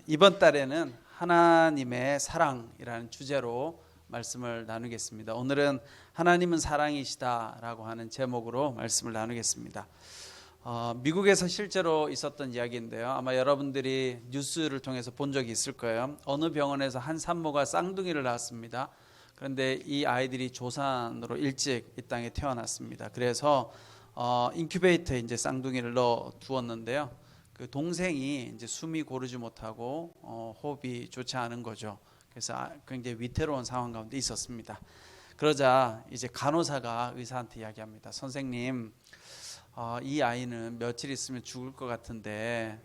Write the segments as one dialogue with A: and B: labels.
A: 이번 달에는 하나님의 사랑이라는 주제로 말씀을 나누겠습니다. 오늘은 하나님은 사랑이시다라고 하는 제목으로 말씀을 나누겠습니다. 미국에서 실제로 있었던 이야기인데요. 아마 여러분들이 뉴스를 통해서 본 적이 있을 거예요. 어느 병원에서 한 산모가 쌍둥이를 낳았습니다. 그런데 이 아이들이 조산으로 일찍 이 땅에 태어났습니다. 그래서 인큐베이터에 이제 쌍둥이를 넣어 두었는데요. 그 동생이 이제 숨이 고르지 못하고 호흡이 좋지 않은 거죠. 그래서 굉장히 위태로운 상황 가운데 있었습니다. 그러자 이제 간호사가 의사한테 이야기합니다. 선생님, 이 아이는 며칠 있으면 죽을 것 같은데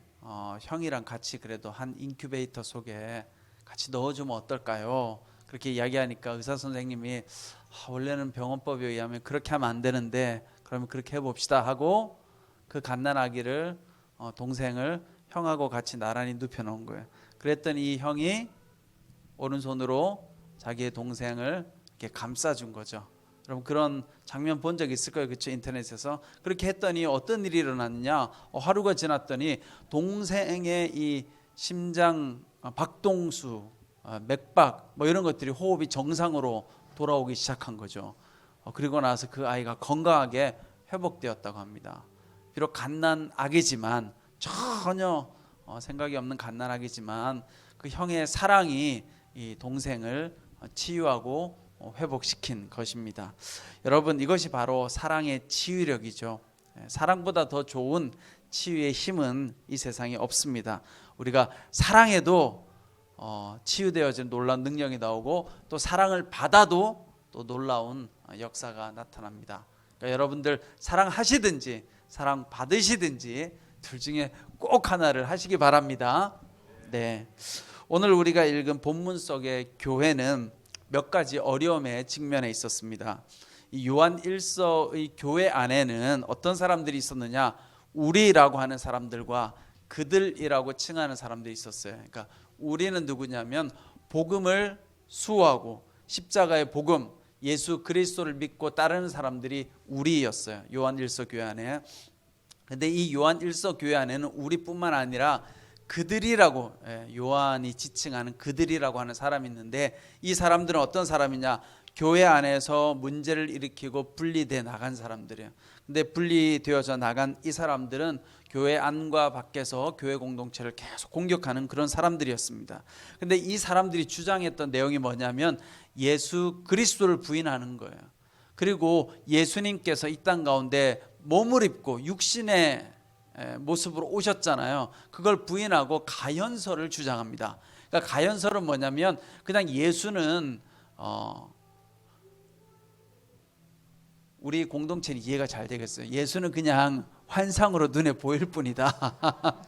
A: 형이랑 같이 그래도 한 인큐베이터 속에 같이 넣어주면 어떨까요? 그렇게 이야기하니까 의사 선생님이 원래는 병원법에 의하면 그렇게 하면 안 되는데 그러면 그렇게 해봅시다 하고 그 갓난아기를 동생을 형하고 같이 나란히 눕혀놓은 거예요. 그랬더니 이 형이 오른손으로 자기의 동생을 이렇게 감싸준 거죠. 여러분 그런 장면 본 적 있을 거예요, 그렇죠? 인터넷에서. 그렇게 했더니 어떤 일이 일어났냐? 하루가 지났더니 동생의 이 심장 박동수, 맥박 뭐 이런 것들이 호흡이 정상으로 돌아오기 시작한 거죠. 그리고 나서 그 아이가 건강하게 회복되었다고 합니다. 비록 갓난아기지만 전혀 생각이 없는 갓난아기지만 그 형의 사랑이 이 동생을 치유하고 회복시킨 것입니다. 여러분 이것이 바로 사랑의 치유력이죠. 사랑보다 더 좋은 치유의 힘은 이 세상에 없습니다. 우리가 사랑해도 치유되어지는 놀라운 능력이 나오고 또 사랑을 받아도 또 놀라운 역사가 나타납니다. 그러니까 여러분들 사랑하시든지 사랑 받으시든지 둘 중에 꼭 하나를 하시기 바랍니다. 네, 오늘 우리가 읽은 본문 속의 교회는 몇 가지 어려움에 직면해 있었습니다. 이 요한 1서의 교회 안에는 어떤 사람들이 있었느냐? 우리라고 하는 사람들과 그들이라고 칭하는 사람들이 있었어요. 그러니까 우리는 누구냐면 복음을 수호하고 십자가의 복음, 예수 그리스도를 믿고 따르는 사람들이 우리였어요. 요한 1서 교회 안에. 근데 이 요한 1서 교회 안에는 우리뿐만 아니라 그들이라고, 요한이 지칭하는 그들이라고 하는 사람이 있는데 이 사람들은 어떤 사람이냐? 교회 안에서 문제를 일으키고 분리돼 나간 사람들이에요. 근데 분리되어져 나간 이 사람들은 교회 안과 밖에서 교회 공동체를 계속 공격하는 그런 사람들이었습니다. 근데 이 사람들이 주장했던 내용이 뭐냐면 예수 그리스도를 부인하는 거예요. 그리고 예수님께서 이 땅 가운데 몸을 입고 육신의 모습으로 오셨잖아요. 그걸 부인하고 가연설을 주장합니다. 그러니까 가연설은 뭐냐면 그냥 예수는 우리 공동체는 이해가 잘 되겠어요. 예수는 그냥 환상으로 눈에 보일 뿐이다.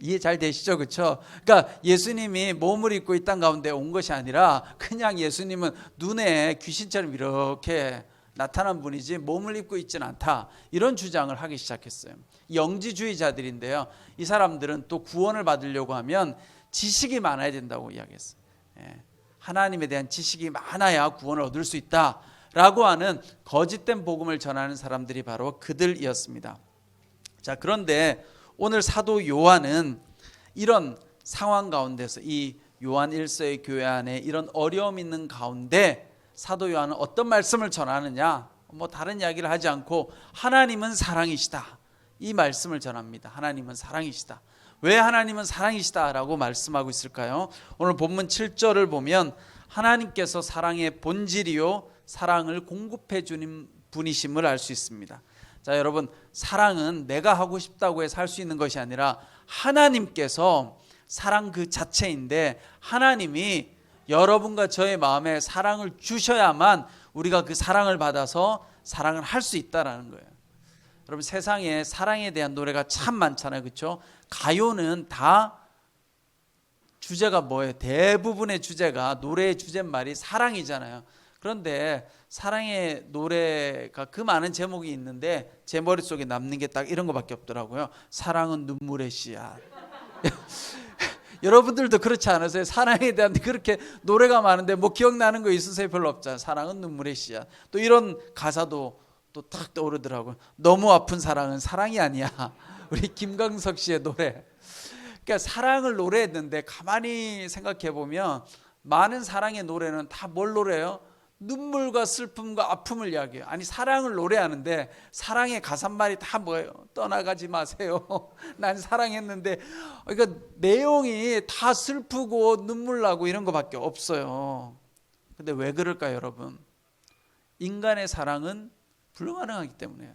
A: 이해 잘 되시죠? 그렇죠? 그러니까 예수님이 몸을 입고 이 땅 가운데 온 것이 아니라 그냥 예수님은 눈에 귀신처럼 이렇게 나타난 분이지 몸을 입고 있지는 않다. 이런 주장을 하기 시작했어요. 영지주의자들인데요. 이 사람들은 또 구원을 받으려고 하면 지식이 많아야 된다고 이야기했어요. 하나님에 대한 지식이 많아야 구원을 얻을 수 있다라고 하는 거짓된 복음을 전하는 사람들이 바로 그들이었습니다. 자, 그런데 오늘 사도 요한은 이런 상황 가운데서 이 요한 1서의 교회 안에 이런 어려움 있는 가운데 사도 요한은 어떤 말씀을 전하느냐? 뭐 다른 이야기를 하지 않고 하나님은 사랑이시다. 이 말씀을 전합니다. 하나님은 사랑이시다. 왜 하나님은 사랑이시다라고 말씀하고 있을까요? 오늘 본문 7절을 보면 하나님께서 사랑의 본질이요 사랑을 공급해 주는 분이심을 알 수 있습니다. 자, 여러분 사랑은 내가 하고 싶다고 해서 할 수 있는 것이 아니라 하나님께서 사랑 그 자체인데 하나님이 여러분과 저의 마음에 사랑을 주셔야만 우리가 그 사랑을 받아서 사랑을 할 수 있다라는 거예요. 여러분 세상에 사랑에 대한 노래가 참 많잖아요. 그렇죠? 가요는 다 주제가 뭐예요? 대부분의 주제가 노래의 주제말이 사랑이잖아요. 그런데 사랑의 노래가 그 많은 제목이 있는데 제 머릿속에 남는 게 딱 이런 거밖에 없더라고요. 사랑은 눈물의 씨앗. 여러분들도 그렇지 않으세요? 사랑에 대한 그렇게 노래가 많은데 뭐 기억나는 거 있으세요? 별로 없잖아요. 사랑은 눈물의 씨앗. 또 이런 가사도 또 딱 떠오르더라고요. 너무 아픈 사랑은 사랑이 아니야. 우리 김광석 씨의 노래. 그러니까 사랑을 노래했는데 가만히 생각해 보면 많은 사랑의 노래는 다 뭘 노래해요? 눈물과 슬픔과 아픔을 이야기해요. 아니 사랑을 노래하는데 사랑의 가사말이 다 뭐예요? 떠나가지 마세요. 난 사랑했는데, 그러니까 내용이 다 슬프고 눈물 나고 이런 거밖에 없어요. 근데 왜 그럴까요, 여러분? 인간의 사랑은 불가능하기 때문에.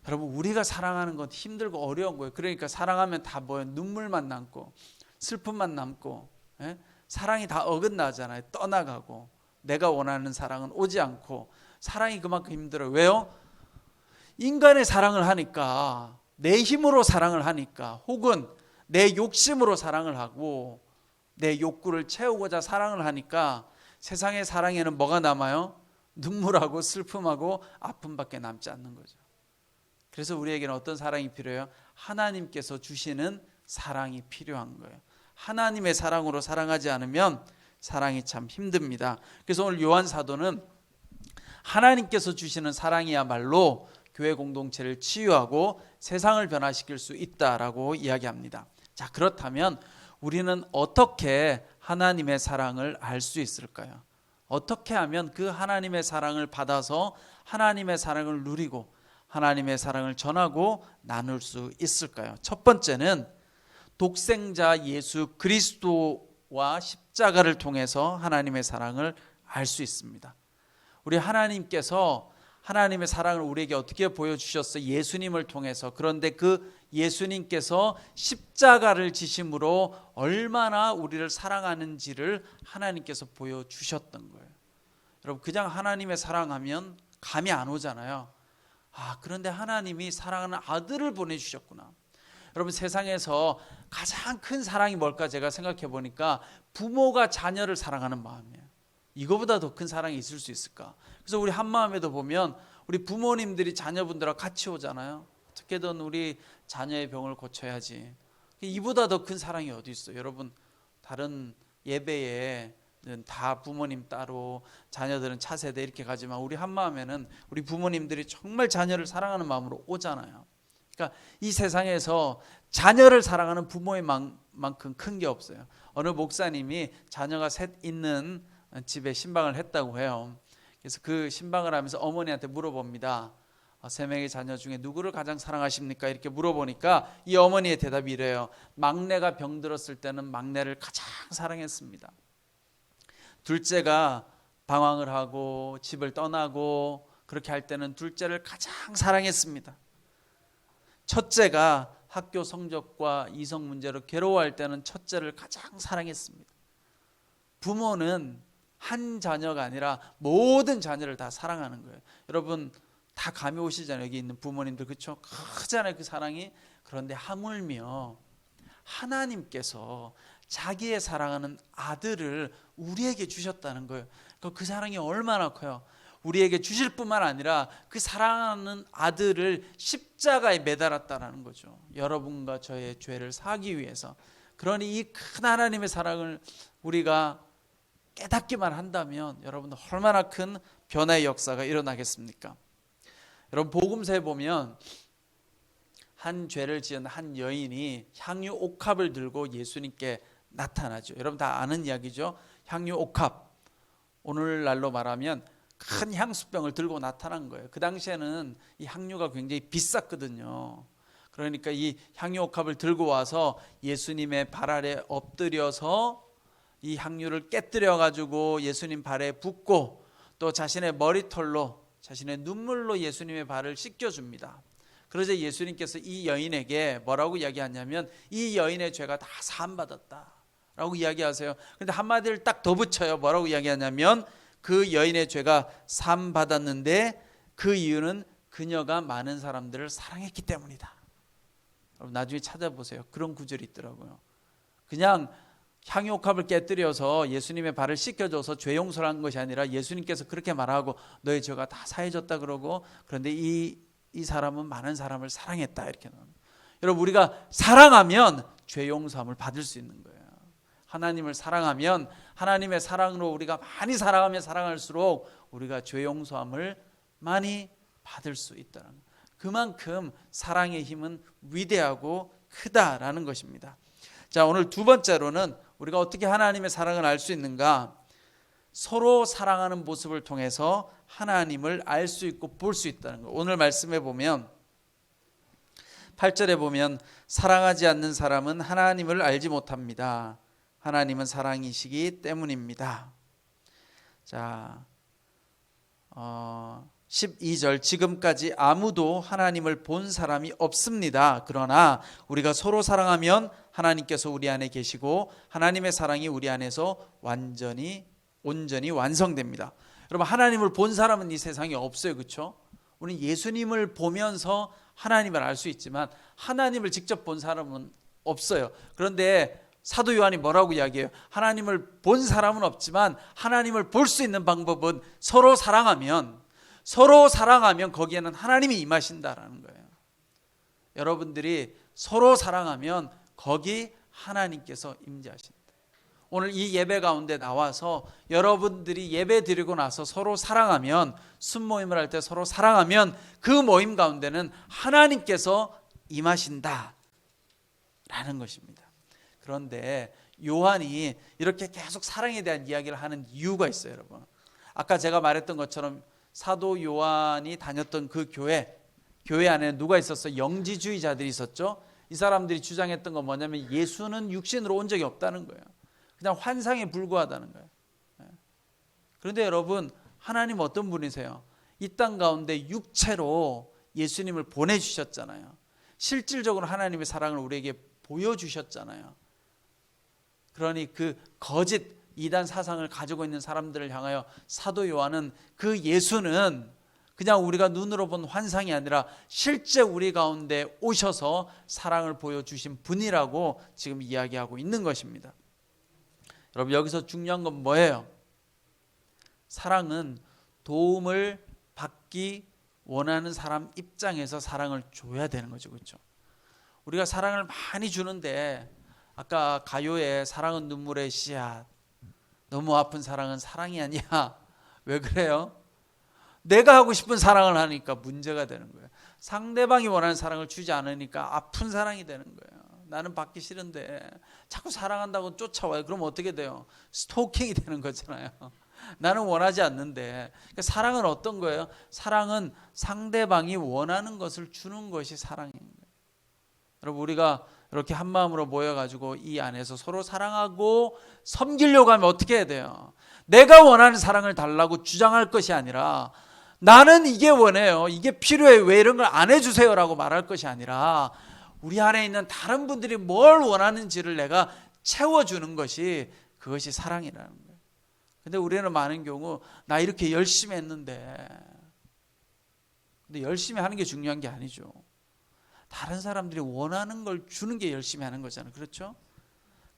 A: 여러분, 우리가 사랑하는 건 힘들고 어려운 거예요. 그러니까 사랑하면 다 뭐예요? 눈물만 남고 슬픔만 남고, 예? 사랑이 다 어긋나잖아요. 떠나가고 내가 원하는 사랑은 오지 않고, 사랑이 그만큼 힘들어요. 왜요? 인간의 사랑을 하니까, 내 힘으로 사랑을 하니까, 혹은 내 욕심으로 사랑을 하고 내 욕구를 채우고자 사랑을 하니까 세상의 사랑에는 뭐가 남아요? 눈물하고 슬픔하고 아픔밖에 남지 않는 거죠. 그래서 우리에게는 어떤 사랑이 필요해요? 하나님께서 주시는 사랑이 필요한 거예요. 하나님의 사랑으로 사랑하지 않으면 사랑이 참 힘듭니다. 그래서 오늘 요한 사도는 하나님께서 주시는 사랑이야말로 교회 공동체를 치유하고 세상을 변화시킬 수 있다라고 이야기합니다. 자, 그렇다면 우리는 어떻게 하나님의 사랑을 알 수 있을까요? 어떻게 하면 그 하나님의 사랑을 받아서 하나님의 사랑을 누리고 하나님의 사랑을 전하고 나눌 수 있을까요? 첫 번째는 독생자 예수 그리스도와 십자가를 통해서 하나님의 사랑을 알 수 있습니다. 우리 하나님께서 하나님의 사랑을 우리에게 어떻게 보여주셨어요? 예수님을 통해서. 그런데 그 예수님께서 십자가를 지심으로 얼마나 우리를 사랑하는지를 하나님께서 보여주셨던 거예요. 여러분, 그냥 하나님의 사랑하면 감이 안 오잖아요. 그런데 하나님이 사랑하는 아들을 보내주셨구나. 여러분, 세상에서 가장 큰 사랑이 뭘까 제가 생각해 보니까 부모가 자녀를 사랑하는 마음이에요. 이거보다 더 큰 사랑이 있을 수 있을까? 그래서 우리 한마음에도 보면 우리 부모님들이 자녀분들하고 같이 오잖아요. 어떻게든 우리 자녀의 병을 고쳐야지. 이보다 더 큰 사랑이 어디 있어요? 여러분, 다른 예배에 다 부모님 따로 자녀들은 차세대 이렇게 가지만 우리 한마음에는 우리 부모님들이 정말 자녀를 사랑하는 마음으로 오잖아요. 그러니까 이 세상에서 자녀를 사랑하는 부모의 만큼 큰 게 없어요. 어느 목사님이 자녀가 셋 있는 집에 신방을 했다고 해요. 그래서 그 신방을 하면서 어머니한테 물어봅니다. 3명의 자녀 중에 누구를 가장 사랑하십니까? 이렇게 물어보니까 이 어머니의 대답이 이래요. 막내가 병들었을 때는 막내를 가장 사랑했습니다. 둘째가 방황을 하고 집을 떠나고 그렇게 할 때는 둘째를 가장 사랑했습니다. 첫째가 학교 성적과 이성 문제로 괴로워할 때는 첫째를 가장 사랑했습니다. 부모는 한 자녀가 아니라 모든 자녀를 다 사랑하는 거예요. 여러분 다 감이 오시잖아요. 여기 있는 부모님들, 그렇죠? 크잖아요, 그 사랑이. 그런데 하물며 하나님께서 자기의 사랑하는 아들을 우리에게 주셨다는 거예요. 그 사랑이 얼마나 커요. 우리에게 주실 뿐만 아니라 그 사랑하는 아들을 십자가에 매달았다는 거죠. 여러분과 저의 죄를 사하기 위해서. 그러니 이 큰 하나님의 사랑을 우리가 깨닫기만 한다면 여러분 얼마나 큰 변화의 역사가 일어나겠습니까? 여러분, 복음서에 보면 한 죄를 지은 한 여인이 향유 옥합을 들고 예수님께 나타나죠. 여러분 다 아는 이야기죠. 향유 옥합, 오늘날로 말하면 큰 향수병을 들고 나타난 거예요. 그 당시에는 이 향유가 굉장히 비쌌거든요. 그러니까 이 향유 옥합을 들고 와서 예수님의 발 아래 엎드려서 이 향유를 깨뜨려 가지고 예수님 발에 붓고 또 자신의 머리털로 자신의 눈물로 예수님의 발을 씻겨줍니다. 그러자 예수님께서 이 여인에게 뭐라고 이야기하냐면 이 여인의 죄가 다 사함받았다 라고 이야기하세요. 그런데 한마디를 딱 더 붙여요. 뭐라고 이야기하냐면 그 여인의 죄가 사함받았는데 그 이유는 그녀가 많은 사람들을 사랑했기 때문이다. 여러분 나중에 찾아보세요. 그런 구절이 있더라고요. 그냥 향유옥합을 깨뜨려서 예수님의 발을 씻겨줘서 죄 용서를 한 것이 아니라 예수님께서 그렇게 말하고 너의 죄가 다 사해졌다 그러고, 그런데 이 사람은 많은 사람을 사랑했다 이렇게 나옵니다. 여러분 우리가 사랑하면 죄 용서함을 받을 수 있는 거예요. 하나님을 사랑하면 하나님의 사랑으로 우리가 많이 사랑하면 사랑할수록 우리가 죄 용서함을 많이 받을 수 있다는 거예요. 그만큼 사랑의 힘은 위대하고 크다라는 것입니다. 자, 오늘 두 번째로는 우리가 어떻게 하나님의 사랑을 알 수 있는가? 서로 사랑하는 모습을 통해서 하나님을 알 수 있고 볼 수 있다는 거. 오늘 말씀에 보면 8절에 보면 사랑하지 않는 사람은 하나님을 알지 못합니다. 하나님은 사랑이시기 때문입니다. 자, 12절 지금까지 아무도 하나님을 본 사람이 없습니다. 그러나 우리가 서로 사랑하면 하나님께서 우리 안에 계시고 하나님의 사랑이 우리 안에서 온전히 완성됩니다. 여러분, 하나님을 본 사람은 이 세상에 없어요. 그렇죠? 우리는 예수님을 보면서 하나님을 알 수 있지만 하나님을 직접 본 사람은 없어요. 그런데 사도 요한이 뭐라고 이야기해요? 하나님을 본 사람은 없지만 하나님을 볼 수 있는 방법은 서로 사랑하면 거기에는 하나님이 임하신다라는 거예요. 여러분들이 서로 사랑하면 거기 하나님께서 임재하신다. 오늘 이 예배 가운데 나와서 여러분들이 예배 드리고 나서 서로 사랑하면, 순모임을 할 때 서로 사랑하면 그 모임 가운데는 하나님께서 임하신다 라는 것입니다. 그런데 요한이 이렇게 계속 사랑에 대한 이야기를 하는 이유가 있어요. 여러분, 아까 제가 말했던 것처럼 사도 요한이 다녔던 그 교회 안에 누가 있었어요? 영지주의자들이 있었죠. 이 사람들이 주장했던 건 뭐냐면 예수는 육신으로 온 적이 없다는 거예요. 그냥 환상에 불과하다는 거예요. 그런데 여러분, 하나님 어떤 분이세요? 이 땅 가운데 육체로 예수님을 보내주셨잖아요. 실질적으로 하나님의 사랑을 우리에게 보여주셨잖아요. 그러니 그 거짓 이단 사상을 가지고 있는 사람들을 향하여 사도 요한은 그 예수는 그냥 우리가 눈으로 본 환상이 아니라 실제 우리 가운데 오셔서 사랑을 보여주신 분이라고 지금 이야기하고 있는 것입니다. 여러분, 여기서 중요한 건 뭐예요? 사랑은 도움을 받기 원하는 사람 입장에서 사랑을 줘야 되는 거죠. 그렇죠? 우리가 사랑을 많이 주는데 아까 가요에 사랑은 눈물의 씨앗, 너무 아픈 사랑은 사랑이 아니야. 왜 그래요? 내가 하고 싶은 사랑을 하니까 문제가 되는 거예요. 상대방이 원하는 사랑을 주지 않으니까 아픈 사랑이 되는 거예요. 나는 받기 싫은데 자꾸 사랑한다고 쫓아와요. 그럼 어떻게 돼요? 스토킹이 되는 거잖아요. 나는 원하지 않는데. 그러니까 사랑은 어떤 거예요? 사랑은 상대방이 원하는 것을 주는 것이 사랑인 거예요. 여러분, 우리가 이렇게 한 마음으로 모여가지고 이 안에서 서로 사랑하고 섬기려고 하면 어떻게 해야 돼요? 내가 원하는 사랑을 달라고 주장할 것이 아니라 나는 이게 원해요, 이게 필요해, 왜 이런 걸 안 해주세요 라고 말할 것이 아니라 우리 안에 있는 다른 분들이 뭘 원하는지를 내가 채워주는 것이, 그것이 사랑이라는 거예요. 근데 우리는 많은 경우 나 이렇게 열심히 했는데, 근데 열심히 하는 게 중요한 게 아니죠. 다른 사람들이 원하는 걸 주는 게 열심히 하는 거잖아요. 그렇죠?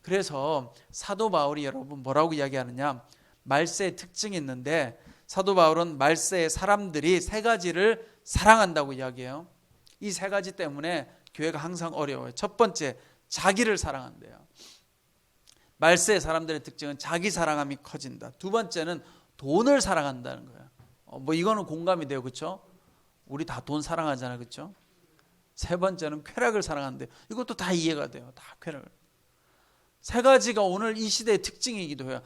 A: 그래서 사도 바울이 여러분 뭐라고 이야기하느냐, 말세의 특징이 있는데 사도 바울은 말세의 사람들이 세 가지를 사랑한다고 이야기해요. 이 세 가지 때문에 교회가 항상 어려워요. 첫 번째, 자기를 사랑한대요. 말세의 사람들의 특징은 자기 사랑함이 커진다. 두 번째는 돈을 사랑한다는 거예요. 뭐 이거는 공감이 돼요. 그렇죠? 우리 다 돈 사랑하잖아요. 그렇죠? 세 번째는 쾌락을 사랑한대요. 이것도 다 이해가 돼요. 다 쾌락을. 세 가지가 오늘 이 시대의 특징이기도 해요.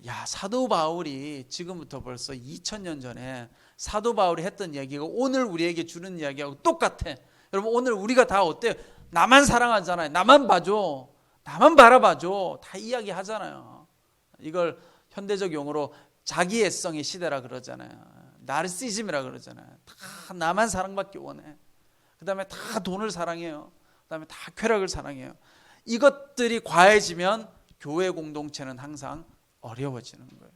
A: 야, 사도 바울이 지금부터 벌써 2000년 전에 사도 바울이 했던 이야기가 오늘 우리에게 주는 이야기하고 똑같아. 여러분, 오늘 우리가 다 어때요? 나만 사랑하잖아요. 나만 봐줘, 나만 바라봐줘, 다 이야기 하잖아요. 이걸 현대적 용어로 자기애성의 시대라 그러잖아요. 나르시즘이라 그러잖아요. 다 나만 사랑받기 원해. 그 다음에 다 돈을 사랑해요. 그 다음에 다 쾌락을 사랑해요. 이것들이 과해지면 교회 공동체는 항상 어려워지는 거예요.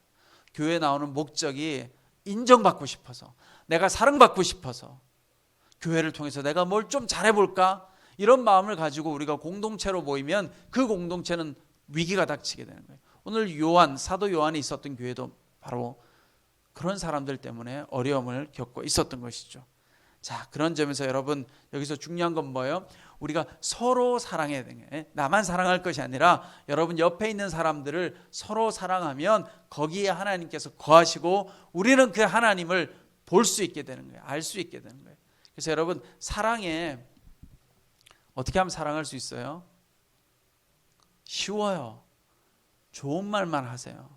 A: 교회에 나오는 목적이 인정받고 싶어서, 내가 사랑받고 싶어서, 교회를 통해서 내가 뭘 좀 잘해볼까, 이런 마음을 가지고 우리가 공동체로 모이면 그 공동체는 위기가 닥치게 되는 거예요. 오늘 사도 요한이 있었던 교회도 바로 그런 사람들 때문에 어려움을 겪고 있었던 것이죠. 자, 그런 점에서 여러분, 여기서 중요한 건 뭐예요? 우리가 서로 사랑해야 되는 거예요. 나만 사랑할 것이 아니라 여러분 옆에 있는 사람들을 서로 사랑하면 거기에 하나님께서 거하시고 우리는 그 하나님을 볼 수 있게 되는 거예요. 알 수 있게 되는 거예요. 그래서 여러분, 사랑에 어떻게 하면 사랑할 수 있어요? 쉬워요. 좋은 말만 하세요.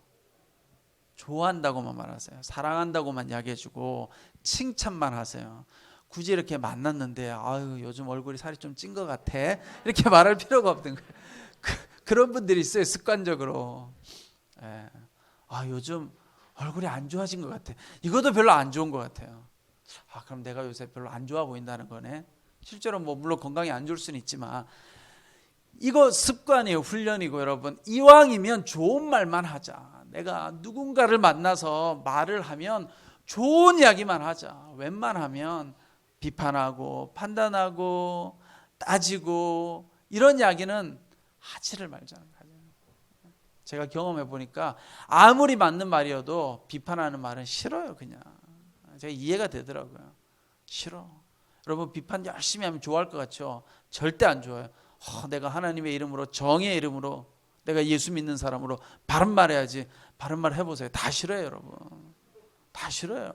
A: 좋아한다고만 말하세요. 사랑한다고만 이야기해주고 칭찬만 하세요. 굳이 이렇게 만났는데 아유 요즘 얼굴이 살이 좀 찐 것 같아 이렇게 말할 필요가 없는 거예요. 그런 분들이 있어요. 습관적으로. 예. 아 요즘 얼굴이 안 좋아진 것 같아. 이것도 별로 안 좋은 것 같아요. 아 그럼 내가 요새 별로 안 좋아 보인다는 거네. 실제로 뭐 물론 건강이 안 좋을 수는 있지만 이거 습관이에요. 훈련이고 여러분 이왕이면 좋은 말만 하자. 내가 누군가를 만나서 말을 하면 좋은 이야기만 하자. 웬만하면 비판하고 판단하고 따지고 이런 이야기는 하지를 말자는 거예요. 제가 경험해 보니까 아무리 맞는 말이어도 비판하는 말은 싫어요. 그냥 제가 이해가 되더라고요. 싫어. 여러분 비판 열심히 하면 좋아할 것 같죠? 절대 안 좋아요. 내가 하나님의 이름으로 정의의 이름으로 내가 예수 믿는 사람으로 바른 말 해야지. 바른 말 해보세요. 다 싫어요. 여러분 다 싫어요.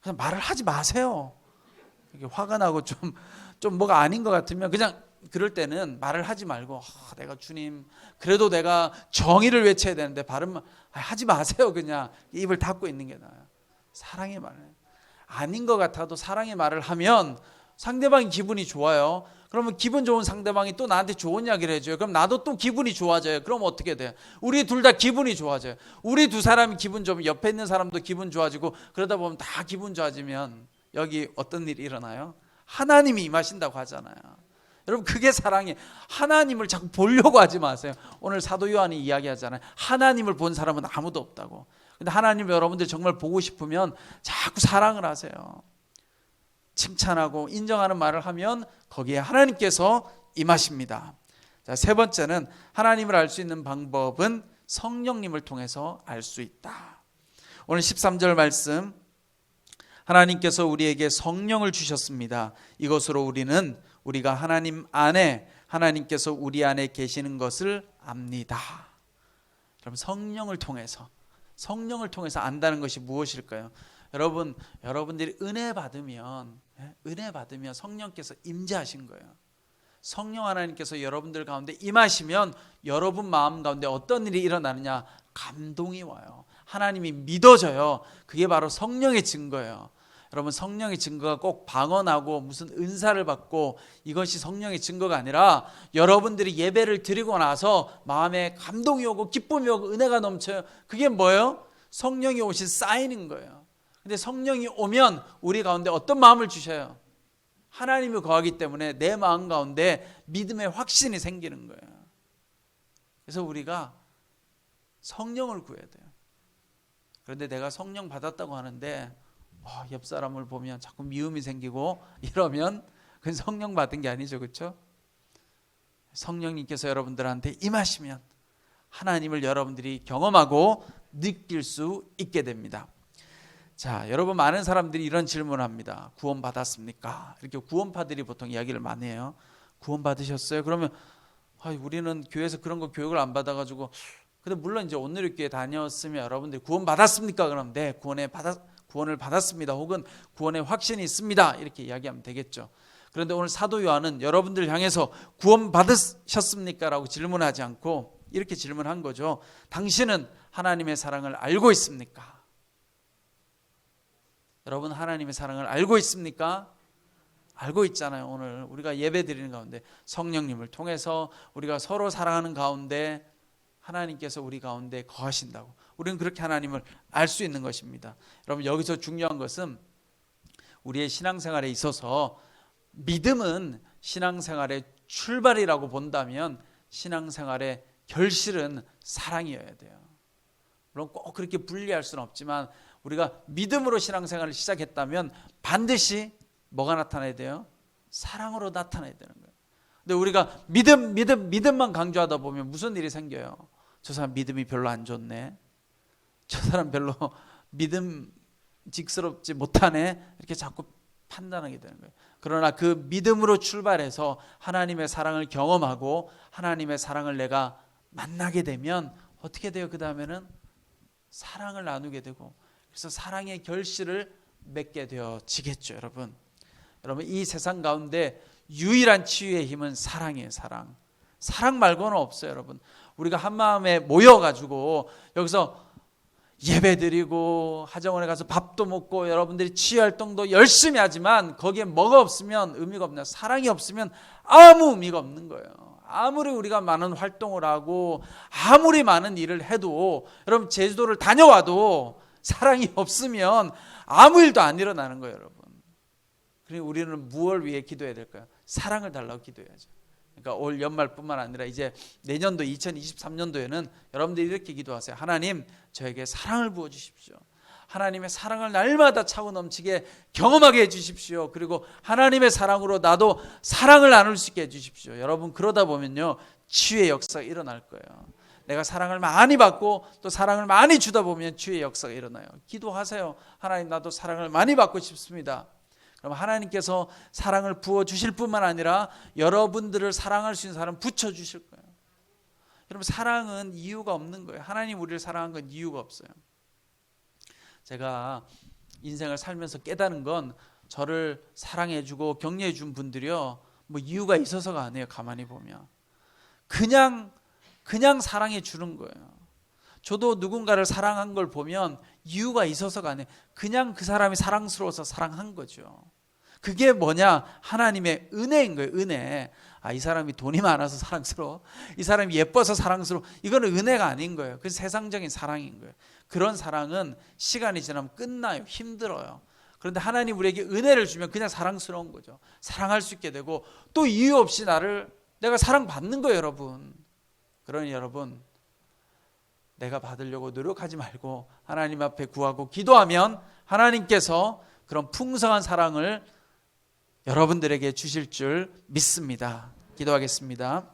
A: 그냥 말을 하지 마세요. 이게 화가 나고 좀 뭐가 아닌 것 같으면 그냥 그럴 때는 말을 하지 말고 내가 주님 그래도 내가 정의를 외쳐야 되는데 바른 말 하지 마세요. 그냥 입을 닫고 있는 게 나아요. 사랑의 말을 아닌 것 같아도 사랑의 말을 하면 상대방이 기분이 좋아요. 그러면 기분 좋은 상대방이 또 나한테 좋은 이야기를 해줘요. 그럼 나도 또 기분이 좋아져요. 그럼 어떻게 돼요? 우리 둘 다 기분이 좋아져요. 우리 두 사람이 기분 좋으면 옆에 있는 사람도 기분 좋아지고 그러다 보면 다 기분 좋아지면 여기 어떤 일이 일어나요? 하나님이 임하신다고 하잖아요. 여러분 그게 사랑이에요. 하나님을 자꾸 보려고 하지 마세요. 오늘 사도 요한이 이야기하잖아요. 하나님을 본 사람은 아무도 없다고. 근데 하나님 여러분들 정말 보고 싶으면 자꾸 사랑을 하세요. 칭찬하고 인정하는 말을 하면 거기에 하나님께서 임하십니다. 자, 세 번째는 하나님을 알 수 있는 방법은 성령님을 통해서 알 수 있다. 오늘 13절 말씀 하나님께서 우리에게 성령을 주셨습니다. 이것으로 우리는 우리가 하나님 안에 하나님께서 우리 안에 계시는 것을 압니다. 그럼 성령을 통해서 안다는 것이 무엇일까요? 여러분들이 은혜 받으면 성령께서 임재하신 거예요. 성령 하나님께서 여러분들 가운데 임하시면 여러분 마음 가운데 어떤 일이 일어나느냐? 감동이 와요. 하나님이 믿어져요. 그게 바로 성령의 증거예요. 여러분 성령의 증거가 꼭 방언하고 무슨 은사를 받고 이것이 성령의 증거가 아니라 여러분들이 예배를 드리고 나서 마음에 감동이 오고 기쁨이 오고 은혜가 넘쳐요. 그게 뭐예요? 성령이 오신 사인인 거예요. 근데 성령이 오면 우리 가운데 어떤 마음을 주셔요? 하나님이 거하기 때문에 내 마음 가운데 믿음의 확신이 생기는 거예요. 그래서 우리가 성령을 구해야 돼요. 그런데 내가 성령 받았다고 하는데 옆 사람을 보면 자꾸 미움이 생기고 이러면 그건 성령 받은 게 아니죠. 그렇죠? 성령님께서 여러분들한테 임하시면 하나님을 여러분들이 경험하고 느낄 수 있게 됩니다. 자, 여러분 많은 사람들이 이런 질문을 합니다. 구원 받았습니까? 이렇게 구원파들이 보통 이야기를 많이 해요. 구원 받으셨어요? 그러면 우리는 교회에서 그런 거 교육을 안 받아가지고 근데 물론 이제 온누리교회 다녔으면 여러분들이 구원 받았습니까? 그럼 네, 구원을 받았습니다. 혹은 구원의 확신이 있습니다. 이렇게 이야기하면 되겠죠. 그런데 오늘 사도 요한은 여러분들 향해서 구원 받으셨습니까? 라고 질문하지 않고 이렇게 질문한 거죠. 당신은 하나님의 사랑을 알고 있습니까? 여러분 하나님의 사랑을 알고 있습니까? 알고 있잖아요. 오늘 우리가 예배 드리는 가운데 성령님을 통해서 우리가 서로 사랑하는 가운데 하나님께서 우리 가운데 거하신다고. 우리는 그렇게 하나님을 알 수 있는 것입니다. 여러분 여기서 중요한 것은 우리의 신앙생활에 있어서 믿음은 신앙생활의 출발이라고 본다면 신앙생활의 결실은 사랑이어야 돼요. 물론 꼭 그렇게 분리할 수는 없지만 우리가 믿음으로 신앙생활을 시작했다면 반드시 뭐가 나타나야 돼요? 사랑으로 나타나야 되는 거예요. 근데 우리가 믿음만 강조하다 보면 무슨 일이 생겨요? 저 사람 믿음이 별로 안 좋네. 저 사람 별로 믿음직스럽지 못하네. 이렇게 자꾸 판단하게 되는 거예요. 그러나 그 믿음으로 출발해서 하나님의 사랑을 경험하고 하나님의 사랑을 내가 만나게 되면 어떻게 돼요? 그 다음에는 사랑을 나누게 되고 그래서 사랑의 결실을 맺게 되어지겠죠. 여러분 이 세상 가운데 유일한 치유의 힘은 사랑이에요. 사랑. 사랑 말고는 없어요, 여러분. 우리가 한 마음에 모여가지고 여기서 예배드리고 하정원에 가서 밥도 먹고 여러분들이 치유활동도 열심히 하지만 거기에 뭐가 없으면 의미가 없나요? 사랑이 없으면 아무 의미가 없는 거예요. 아무리 우리가 많은 활동을 하고 아무리 많은 일을 해도, 여러분 제주도를 다녀와도 사랑이 없으면 아무 일도 안 일어나는 거예요, 여러분. 그러니 우리는 무엇을 위해 기도해야 될까요? 사랑을 달라고 기도해야죠. 그러니까 올 연말뿐만 아니라 이제 내년도 2023년도에는 여러분들이 이렇게 기도하세요. 하나님, 저에게 사랑을 부어주십시오. 하나님의 사랑을 날마다 차고 넘치게 경험하게 해주십시오. 그리고 하나님의 사랑으로 나도 사랑을 나눌 수 있게 해주십시오. 여러분, 그러다 보면요, 치유의 역사가 일어날 거예요. 내가 사랑을 많이 받고 또 사랑을 많이 주다 보면 치유의 역사가 일어나요. 기도하세요. 하나님, 나도 사랑을 많이 받고 싶습니다. 그럼 하나님께서 사랑을 부어주실 뿐만 아니라 여러분들을 사랑할 수 있는 사람 붙여주실 거예요. 여러분, 사랑은 이유가 없는 거예요. 하나님 우리를 사랑한 건 이유가 없어요. 제가 인생을 살면서 깨달은 건, 저를 사랑해주고 격려해준 분들이요, 뭐 이유가 있어서가 아니에요. 가만히 보면 그냥 사랑해 주는 거예요. 저도 누군가를 사랑한 걸 보면 이유가 있어서가 아니에요. 그냥 그 사람이 사랑스러워서 사랑한 거죠. 그게 뭐냐? 하나님의 은혜인 거예요. 은혜. 이 사람이 돈이 많아서 사랑스러워, 이 사람이 예뻐서 사랑스러워, 이거는 은혜가 아닌 거예요. 그래서 세상적인 사랑인 거예요. 그런 사랑은 시간이 지나면 끝나요. 힘들어요. 그런데 하나님 우리에게 은혜를 주면 그냥 사랑스러운 거죠. 사랑할 수 있게 되고 또 이유 없이 내가 사랑받는 거예요, 여러분. 그러니 여러분, 내가 받으려고 노력하지 말고 하나님 앞에 구하고 기도하면 하나님께서 그런 풍성한 사랑을 여러분들에게 주실 줄 믿습니다. 기도하겠습니다.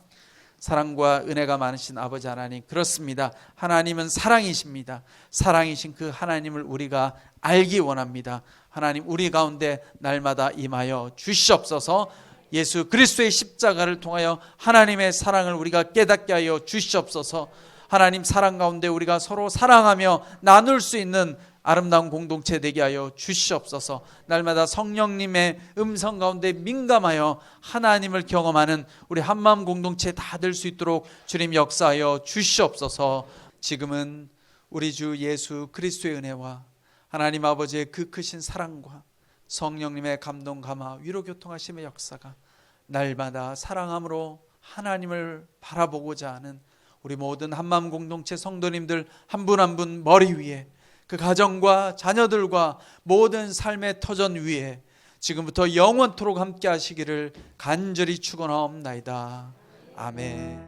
A: 사랑과 은혜가 많으신 아버지 하나님, 그렇습니다. 하나님은 사랑이십니다. 사랑이신 그 하나님을 우리가 알기 원합니다. 하나님, 우리 가운데 날마다 임하여 주시옵소서. 예수 그리스도의 십자가를 통하여 하나님의 사랑을 우리가 깨닫게 하여 주시옵소서. 하나님, 사랑 가운데 우리가 서로 사랑하며 나눌 수 있는 아름다운 공동체 되게 하여 주시옵소서. 날마다 성령님의 음성 가운데 민감하여 하나님을 경험하는 우리 한마음 공동체 다 될 수 있도록 주님 역사하여 주시옵소서. 지금은 우리 주 예수 그리스도의 은혜와 하나님 아버지의 그 크신 사랑과 성령님의 감동 감화 위로 교통하심의 역사가 날마다 사랑함으로 하나님을 바라보고자 하는 우리 모든 한마음 공동체 성도님들 한 분 한 분 머리 위에, 그 가정과 자녀들과 모든 삶의 터전 위에 지금부터 영원토록 함께 하시기를 간절히 축원하옵나이다. 아멘.